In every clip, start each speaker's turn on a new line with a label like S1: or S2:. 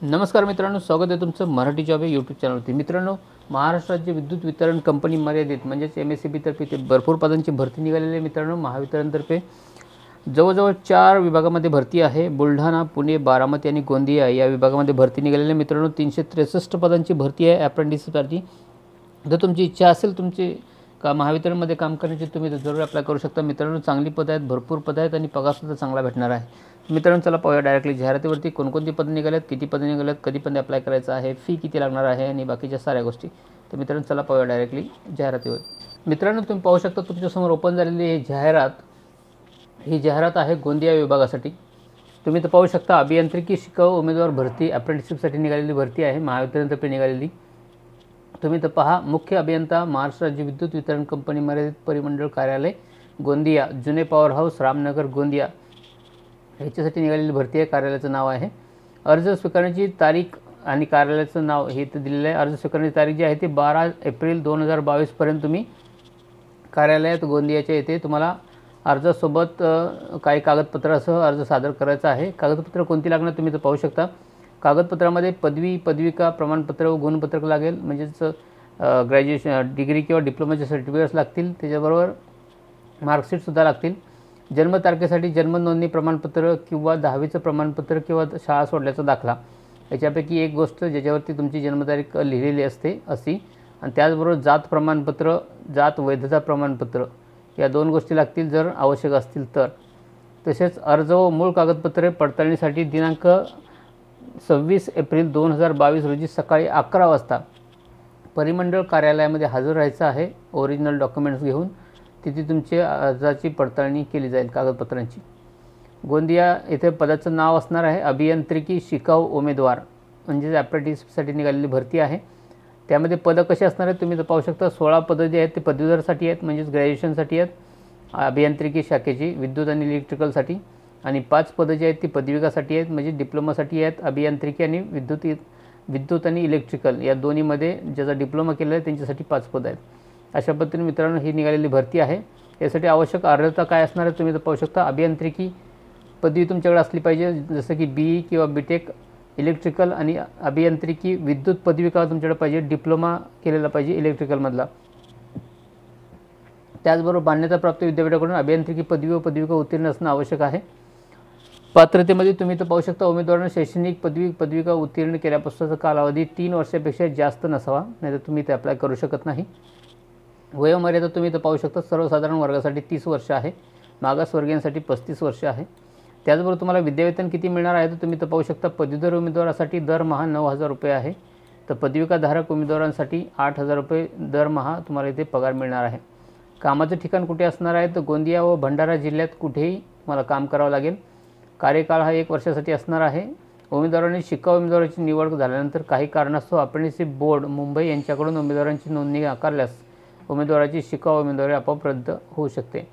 S1: नमस्कार मित्रांनो, स्वागत आहे तुमचं मराठी जॉब या यूट्यूब चॅनलवरती। मित्रांनो, महाराष्ट्र राज्य विद्युत वितरण कंपनी मर्यादित म्हणजेच MSEBतर्फे ते भरपूर पदांची भरती निघालेली आहे। मित्रांनो, महावितरणतर्फे जवळजवळ 4 विभागामध्ये भरती आहे। बुलढाणा, पुणे, बारामती आणि गोंदिया या विभागामध्ये भरती निघालेली आहे। मित्रांनो, 363 पदांची भरती आहे अप्रेंटिससाठी। जर तुमची इच्छा असेल तुमची महावितरणमध्ये काम करण्याची, तुम्ही जरूर अप्लाय करू शकता। मित्रांनो, चांगली पदं आहेत, भरपूर पदं आहेत आणि पगारसुद्धा चांगला भेटणार आहे। मित्रांनो, चला पाहूया डायरेक्टली जाहिरातीवरती कोणकोणती पदं निघाल्यात, किती पदं निघाल्यात, कधी पण अप्लाय करायचं आहे, फी किती लागणार आहे आणि बाकीच्या साऱ्या गोष्टी। तर मित्रांनो, चला पाहूया डायरेक्टली जाहिरातीवर। मित्रांनो, तुम्ही पाहू शकता तुमच्यासमोर ओपन झालेली ही जाहिरात आहे गोंदिया विभागासाठी। तुम्ही तर पाहू शकता अभियांत्रिकी शिकाऊ उमेदवार भरती अप्रेंटिसशिपसाठी निघालेली भरती आहे, महावितरणतर्फे निघालेली। तुम्ही तर पहा, मुख्य अभियंता महाराष्ट्र राज्य विद्युत वितरण कंपनी मर्यादित परिमंडळ कार्यालय गोंदिया, जुने पॉवर हाऊस, रामनगर, गोंदिया याच्यासाठी निघालेली भरती आहे। कार्यालयाचं नाव आहे। अर्ज स्वीकारण्याची तारीख आणि कार्यालयाचं नाव हे इथं दिलेलं आहे। अर्ज स्वीकारण्याची तारीख जी आहे ती 12 एप्रिल 2022 पर्यंत तुम्ही कार्यालयात गोंदियाच्या येथे तुम्हाला अर्जासोबत काही कागदपत्रासह अर्ज सादर करायचा आहे। कागदपत्र कोणती लागणार तुम्ही तर पाहू शकता। कागदपत्रामध्ये पदवी, पदविका, प्रमाणपत्र व गुणपत्रक लागेल, म्हणजेच ग्रॅज्युएशन, डिग्री किंवा डिप्लोमाचे सर्टिफिकेट्स लागतील। त्याच्याबरोबर मार्कशीटसुद्धा लागतील। जन्मतारखेसाठी जन्म नोंदणी प्रमाणपत्र किंवा 10वीचं प्रमाणपत्र किंवा शाळा सोडल्याचा दाखला याच्यापैकी एक गोष्ट ज्याच्यावरती तुमची जन्मतारीख लिहिलेली असते अशी, आणि त्याचबरोबर जात प्रमाणपत्र, जात वैधता प्रमाणपत्र या 2 गोष्टी लागतील जर आवश्यक असतील तर। तसेच अर्ज व मूळ कागदपत्रे पडताळणीसाठी दिनांक 26 एप्रिल 2022 रोजी सकाळी 11 वाजता परिमंडळ कार्यालयामध्ये हजर राहायचं आहे ओरिजिनल डॉक्युमेंट्स घेऊन। तिथे तुमची अर्जाची पडताळणी केली जाईल कागदपत्रांची। गोंदिया येथे पदाचं नाव असणार आहे अभियांत्रिकी शिकाऊ उमेदवार, म्हणजेच अप्रेंटिससाठी निघालेली भरती आहे। त्यामध्ये पदं कशी असणार आहेत तुम्ही तर पाहू शकता। 16 पदं जे आहेत ते पदवीधरसाठी आहेत, म्हणजेच ग्रॅज्युएशनसाठी आहेत अभियांत्रिकी शाखेची विद्युत आणि इलेक्ट्रिकलसाठी, आणि 5 पदं जी आहेत ती पदविकासाठी आहेत, म्हणजे डिप्लोमासाठी आहेत। अभियांत्रिकी आणि विद्युत आणि इलेक्ट्रिकल या दोन्हीमध्ये ज्याचा डिप्लोमा केलेला आहे त्यांच्यासाठी 5 पदं आहेत। अशा पद्धतीने मित्रांनो ही निघालेली भरती आहे। यासाठी आवश्यक अर्हता काय असणार आहे तुम्ही तर पाहू शकता। अभियांत्रिकी पदवी तुमच्याकडे असली पाहिजे, जसं की BE किंवा BTech इलेक्ट्रिकल, आणि अभियांत्रिकी विद्युत पदविका तुमच्याकडे पाहिजे, डिप्लोमा केलेला पाहिजे इलेक्ट्रिकलमधला। त्याचबरोबर मान्यताप्राप्त विद्यापीठाकडून अभियांत्रिकी पदवी व पदविका उत्तीर्ण असणं आवश्यक आहे। पात्रतेमध्ये तुम्ही तर पाहू शकता उमेदवारांना शैक्षणिक पदविका उत्तीर्ण केल्यापासूनचा कालावधी 3 वर्षापेक्षा जास्त नसावा, नाहीतर तुम्ही ते अप्लाय करू शकत नाही। वयोमर्यादा तुम्ही तर पाहू शकता, सर्वसाधारण वर्गासाठी 30 वर्ष आहे, मागासवर्गीयांसाठी 35 वर्ष आहे। त्याचबरोबर तुम्हाला विद्यावेतन किती मिळणार आहे तर तुम्ही तर पाहू शकता। पदवीधर उमेदवारासाठी दरमहा 9,000 रुपये आहे, तर पदविकाधारक उमेदवारांसाठी 8,000 रुपये दरमहा तुम्हाला इथे पगार मिळणार आहे। कामाचं ठिकाण कुठे असणार आहे तर गोंदिया व भंडारा जिल्ह्यात कुठेही तुम्हाला काम करावं लागेल। कार्यकाळ हा 1 वर्षासाठी असणार आहे। उमेदवारांनी शिकाऊ उमेदवाराची निवड झाल्यानंतर काही कारणास्तव अप्रेंटिसशिप बोर्ड मुंबई यांच्याकडून उमेदवारांची नोंदणी नाकारल्यास उमेदवाराची शिकाऊ उमेदवारी आपोआप रद्द होऊ शकते।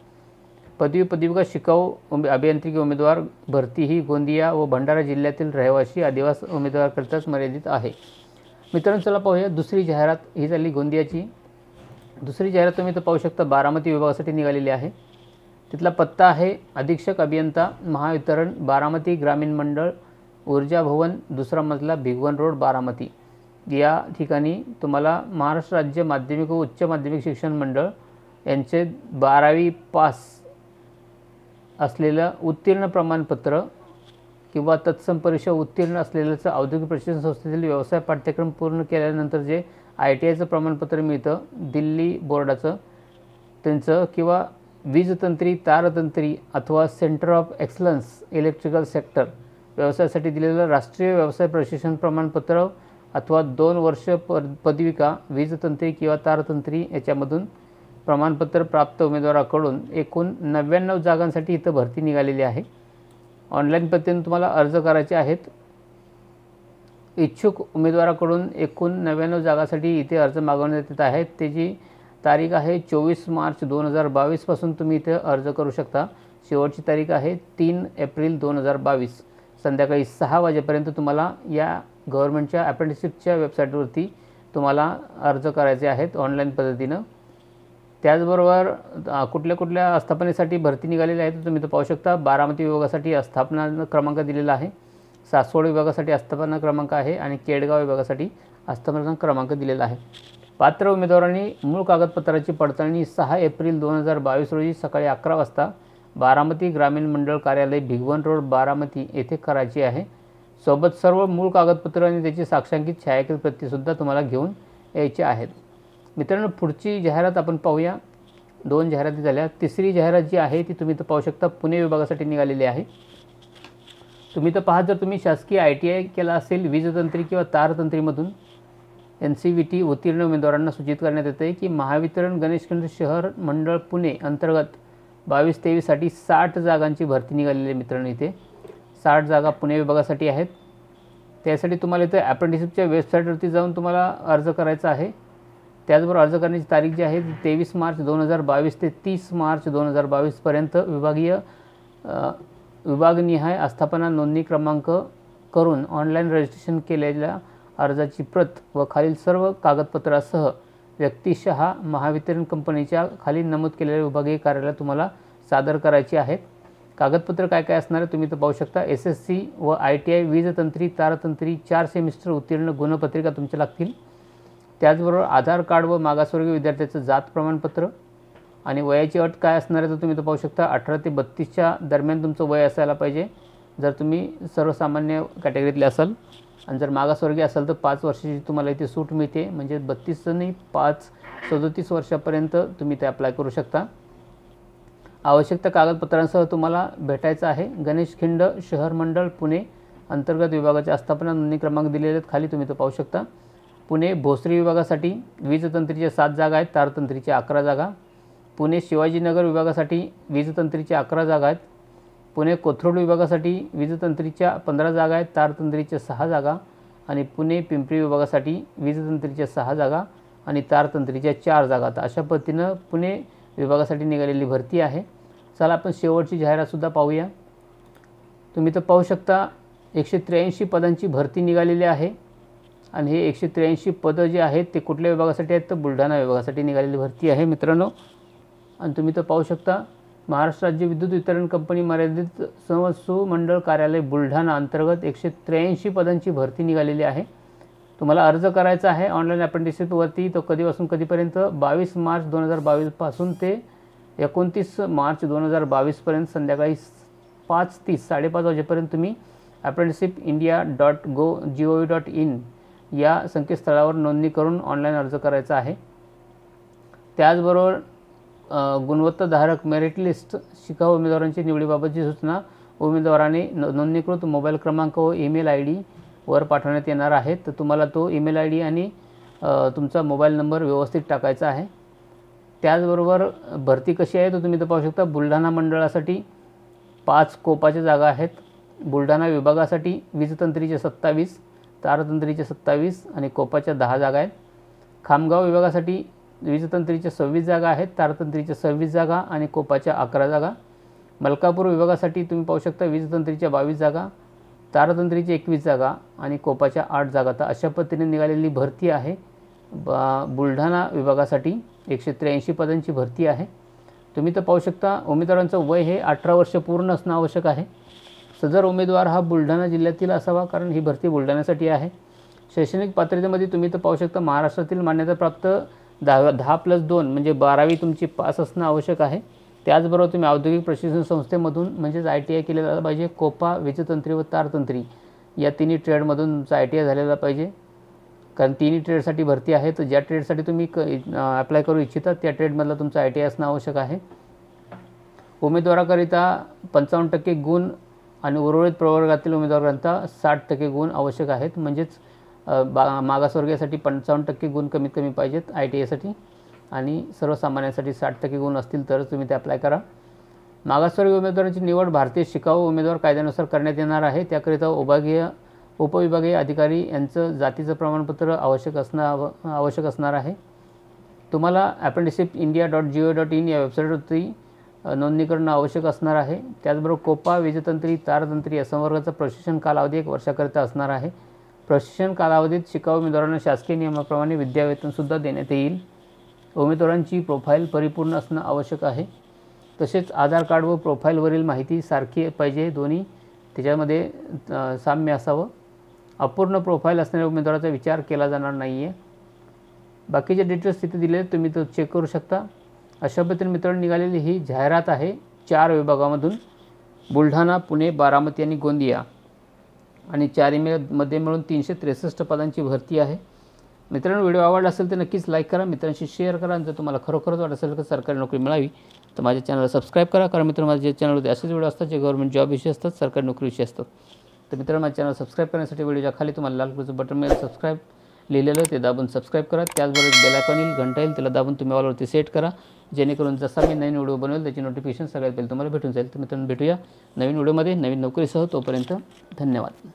S1: पदविका शिकाऊ अभियांत्रिकी उमेदवार भरती ही गोंदिया व भंडारा जिल्ह्यातील रहिवासी आदिवासी उमेदवाराकरिताच मर्यादित आहे। मित्रांनो, चला पाहूया दुसरी जाहिरात। ही झाली गोंदियाची। दुसरी जाहिरात तुम्ही तर पाहू शकता बारामती विभागासाठी निघालेली आहे। तिथला पत्ता आहे अधीक्षक अभियंता महावितरण, बारामती ग्रामीण मंडळ, ऊर्जा भवन, 2रा मजला, भिगवण रोड, बारामती या ठिकाणी तुम्हाला महाराष्ट्र राज्य माध्यमिक व उच्च माध्यमिक शिक्षण मंडळ यांचे 12वी पास असलेलं उत्तीर्ण प्रमाणपत्र किंवा तत्सम परीक्षा उत्तीर्ण असलेल्याचं औद्योगिक प्रशिक्षण संस्थेतील व्यवसाय पाठ्यक्रम पूर्ण केल्यानंतर जे ITIचं प्रमाणपत्र मिळतं दिल्ली बोर्डाचं त्यांचं, किंवा वीजतंत्री, तारतंत्री अथवा centre of excellence electrical sector व्यवसायासाठी दिलेलं राष्ट्रीय व्यवसाय प्रशिक्षण प्रमाणपत्र अथवा 2 वर्ष पदविका वीजतंत्री किंवा तारतंत्री याच्यामधून प्रमाणपत्र प्राप्त उमेदवाराकडून एकूण 99 जागांसाठी इथं भरती निघालेली आहे। ऑनलाईन पद्धतीने तुम्हाला अर्ज करायचे आहेत। इच्छुक उमेदवाराकडून एकूण 99 जागांसाठी इथे अर्ज मागवण्यात येत आहेत। त्याची तारीख आहे 24 मार्च 2022 पासून तुम्ही इथे अर्ज करू शकता। शेवटची तारीख आहे 3 एप्रिल 2022 संध्याकाळी 6 वाजेपर्यंत तुम्हाला या गव्हर्नमेंटच्या अप्रेंटिसशिपच्या वेबसाईटवरती तुम्हाला अर्ज करायचे आहेत ऑनलाईन पद्धतीनं। त्याचबरोबर कुठल्या आस्थापनेसाठी भरती निघालेली आहे तर तुम्ही इथं पाहू शकता। बारामती विभागासाठी स्थापना क्रमांक दिलेला आहे सासवड विभागासाठी आस्थापना क्रमांक आहे आणि केडगाव विभागासाठी आस्थापना क्रमांक दिलेला आहे. पात्र उमेदवारांनी मूळ कागदपत्राची पडताळणी 6 एप्रिल 2022 रोजी सकाळी 11 वाजता बारामती ग्रामीण मंडळ कार्यालय भिगवण रोड बारामती येथे करायची आहे. सोबत सर्व मूळ कागदपत्र आणि त्याची साक्षांकित छायाकित प्रतीसुद्धा तुम्हाला घेऊन यायचे आहेत. मित्रांनो, पुढची जाहिरात आपण पाहूया. 2 जाहिराती झाल्या. तिसरी जाहिरात जी आहे ती तुम्ही इथं पाहू शकता, पुणे विभागासाठी निघालेली आहे. तुम्ही तर पहा, जर तुम्ही शासकीय ITI केला असेल वीजतंत्री किंवा तारतंत्रीमधून NCVT उत्तीर्ण उमेदवारांना सूचित करण्यात येते आहे की महावितरण गणेशखंड शहर मंडळ पुणे अंतर्गत 22-23 साठी 60 जागांची भरती निघालेली आहे. मित्रांनो, इथे 60 जागा पुणे विभागासाठी आहेत. त्यासाठी तुम्हाला इथे अप्रेंटिसशिपच्या वेबसाईटवरती जाऊन तुम्हाला अर्ज करायचा आहे. त्याचबरोबर अर्ज करण्याची तारीख जी आहे ती 23 मार्च 2022 ते 30 मार्च 2022 पर्यंत विभागनिहाय आस्थापना नोंदणी क्रमांक करून ऑनलाईन रजिस्ट्रेशन केलेल्या अर्जाची प्रत व खालील सर्व कागदपत्रासह व्यक्तिशः महावितरण कंपनीच्या खाली नमूद केलेल्या विभागीय कार्यालयात तुम्हाला सादर करायची आहेत. कागदपत्र काय काय असणार आहे तुम्ही इथं पाहू शकता. SSC व ITI वीजतंत्री तारतंत्री 4 सेमिस्टर उत्तीर्ण गुणपत्रिका तुमच्या लागतील. त्याचबरोबर आधार कार्ड व मागासवर्गीय विद्यार्थ्याचं जात प्रमाणपत्र आणि वयाची अट काय असणार आहे तर तुम्ही इथं पाहू शकता. 18 ते 32च्या दरम्यान तुमचं वय असायला पाहिजे जर तुम्ही सर्वसामान्य कॅटेगरीतले असाल, आणि जर मागासवर्गीय असाल तर 5 वर्षाची तुम्हाला इथे सूट मिळते. म्हणजे 32 नाही 37 वर्षापर्यंत तुम्ही ते अप्लाय करू शकता. आवश्यक कागदपत्रांसह तुम्हाला भेटायचं आहे. गणेशखिंड शहर मंडळ पुणे अंतर्गत विभागाच्या आस्थापना नोंदणी क्रमांक दिलेले आहेत खाली तुम्ही तो पाहू शकता. पुणे भोसरी विभागासाठी वीजतंत्रीच्या 7 जागा आहेत, तारतंत्रीच्या 11 जागा. पुणे शिवाजीनगर विभागासाठी वीजतंत्रीच्या 11 जागा आहेत. पुणे कोथरूड विभागासाठी वीजतंत्रीच्या 15 जागा आहेत, तारतंत्रीच्या 6 जागा. आणि पुणे पिंपरी विभागासाठी वीजतंत्रीच्या 6 जागा आणि तारतंत्रीच्या 4 जागा. तर अशा पद्धतीनं पुणे विभागासाठी निघालेली भरती आहे. चला आपण शेवटची जाहिरातसुद्धा पाहूया. तुम्ही तर पाहू शकता 183 पदांची भरती निघालेली आहे आणि हे 183 पदं जे आहेत ते कुठल्या विभागासाठी आहेत तर बुलढाणा विभागासाठी निघालेली भरती आहे मित्रांनो. आणि तुम्ही तर पाहू शकता महाराष्ट्र राज्य विद्युत वितरण कंपनी मर्यादित संस्थू मंडळ कार्यालय बुलढाणा अंतर्गत 183 पदांची भरती निघालेली आहे. तुम्हाला अर्ज करायचा आहे ऑनलाईन अप्रेंटिसशिपवरती. तो कधीपासून कधीपर्यंत 22 मार्च 2022 पासून ते 29 मार्च 2022 पर्यंत संध्याकाळी 5:30 5:30 वाजेपर्यंत तुम्ही apprenticeshipindia.gov.in या संकेतस्थळावर नोंदणी करून ऑनलाईन अर्ज करायचा आहे. त्याचबरोबर गुणवत्ताधारक मेरिट लिस्ट शिकाऊ उमेदवारांची निवडीबाबतची सूचना उमेदवाराने नोंदणीकृत मोबाईल क्रमांक व ईमेल ID वर पाठवण्यात येणार आहे. तर तुम्हाला तो ईमेल ID आणि तुमचा मोबाईल नंबर व्यवस्थित टाकायचा आहे. त्याचबरोबर भरती कशी आहे तर तुम्ही तर पाहू शकता. बुलढाणा मंडळासाठी 5 कोपाच्या जागा आहेत. बुलढाणा विभागासाठी वीजतंत्रीचे 27, तारतंत्रीचे 27 आणि कोपाच्या 10 जागा आहेत. खामगाव विभागासाठी वीजतंत्रीच्या 26 जागा आहेत, तारतंत्रीच्या 26 जागा आणि कोपाच्या 11 जागा. मलकापूर विभागासाठी तुम्ही पाहू शकता वीजतंत्रीच्या 22 जागा, तारतंत्रीची 21 जागा आणि कोपाच्या 8 जागा. तर अशा पद्धतीने निघालेली भरती आहे. बुलढाणा विभागासाठी 183 पदांची भरती आहे. तुम्ही तर पाहू शकता उमेदवारांचं वय हे 18 वर्ष पूर्ण असणं आवश्यक आहे. सदर उमेदवार हा बुलढाणा जिल्ह्यातील असावा कारण ही भरती बुलढाण्यासाठी आहे. शैक्षणिक पात्रतेमध्ये तुम्ही तर पाहू शकता महाराष्ट्रातील मान्यताप्राप्त 10+2 म्हणजे 12वी तुमची पास असणं आवश्यक आहे. त्याचबरोबर तुम्ही औद्योगिक प्रशिक्षण संस्थेमधून म्हणजेच ITI केलेला पाहिजे. कोपा, वीजतंत्री व तारतंत्री या तिन्ही ट्रेडमधून तुमचा ITI झालेला पाहिजे. कारण तिन्ही ट्रेडसाठी भरती आहे. तर ज्या ट्रेडसाठी तुम्ही अप्लाय करू इच्छिता त्या ट्रेडमधला तुमचा ITI असणं आवश्यक आहे. उमेदवाराकरिता 55% गुण आणि उर्वरित प्रवर्गातील उमेदवारांचा 60% गुण आवश्यक आहेत. म्हणजेच मागासवर्गीयासाठी 55% गुण कमीत कमी पाहिजेत ITIसाठी आणि सर्वसामान्यांसाठी 60% गुण असतील तरच तुम्ही ते अप्लाय करा. मागासवर्गीय उमेदवारांची निवड भारतीय शिकाऊ उमेदवार कायद्यानुसार करण्यात येणार आहे. त्याकरिता उपविभागीय अधिकारी यांचं जातीचं प्रमाणपत्र आवश्यक असणार आहे. तुम्हाला apprenticeshipindia.gov.in या वेबसाईटवरती नोंदणी करणं आवश्यक असणार आहे. त्याचबरोबर कोपा, वीजतंत्री, तारतंत्री या संवर्गाचा प्रशिक्षण कालावधी 1 वर्षाकरिता असणार आहे. प्रशिक्षण कालावधीत शिकाऊ उमेदवारांना शासकीय नियमाप्रमाणे विद्यावेतनसुद्धा देण्यात येईल. उमेदवारांची प्रोफाईल परिपूर्ण असणं आवश्यक आहे. तसेच आधार कार्ड व प्रोफाईलवरील माहिती सारखी पाहिजे दोन्ही. त्याच्यामध्ये साम्य असावं. अपूर्ण प्रोफाईल असणाऱ्या उमेदवाराचा विचार केला जाणार नाही आहे. बाकीचे डिटेल्स तिथे दिले तुम्ही तो चेक करू शकता. अशा पद्धतीने मित्रांनो निघालेली ही जाहिरात आहे 4 विभागामधून, बुलढाणा, पुणे, बारामती आणि गोंदिया, आणि 4 मध्ये मिळून 363 पदांची भरती आहे. मित्रांनो व्हिडिओ आवडला असेल तर नक्कीच लाईक करा, मित्रांशी शेअर करा, आणि जर तुम्हाला खरोखरच वाटत असेल की सरकारी नोकरी मिळावी तर माझ्या चॅनलला सबस्क्राईब करा. कारण मित्रांनो माझ्या चॅनलमध्ये असेच व्हिडिओ असतात जे गव्हर्नमेंट जॉब विषयी असतात, सरकारी नोकरीविषयी असतात. तर मित्रांनो माझ्या चॅनल सबस्क्राईब करण्यासाठी व्हिडिओच्या खाली तुम्हाला लाल कलरचं बटन मिळेल सबस्क्राईब लिहिलेलं, ते दाबून सबस्क्राईब करा. त्याचबरोबर बेल आयकॉन येईल, घंटा येईल, त्याला दाबून तुम्ही ऑलवरती सेट करा, जेणेकरून जसा मी नवीन व्हिडिओ बनवेल त्याची नोटिफिकेशन सगळ्यात पहिले तुम्हाला भेटून जाईल. तर मित्रांनो भेटूया नवीन व्हिडिओमध्ये नवीन नोकरीसह. तोपर्यंत धन्यवाद.